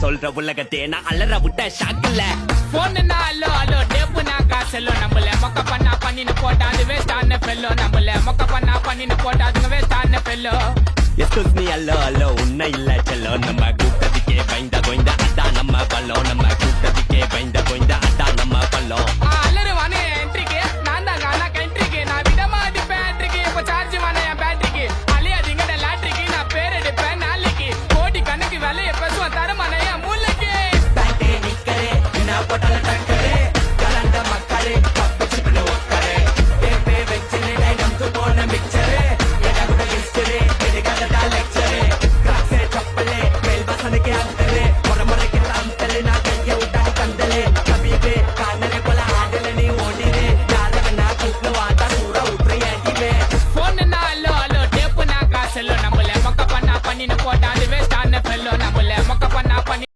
சொல்ற உலகத்தே நான் அலற விட்ட ஷாக்கில்ல. போனுன்னா அல்லோ அல்லோ டேப்புனா காசெல்லோ நம்மள மொக்க பண்ணா பண்ணின்னு போட்டா அது வேஸ்டான ஃபெல்லோ நம்மள மொக்க பண்ணா பண்ணின்னு போட்டா அதுங்க வேஸ்டான ஃபெல்லோ. எஸ்கூஸ் மீ அல்லோ அல்லோ உன்னை இல்ல செல்லோ நம்ம கூட்டத்துக்கே பயந்த கோய்ந்த அதான் நம்ம பல்லோ. நம்ம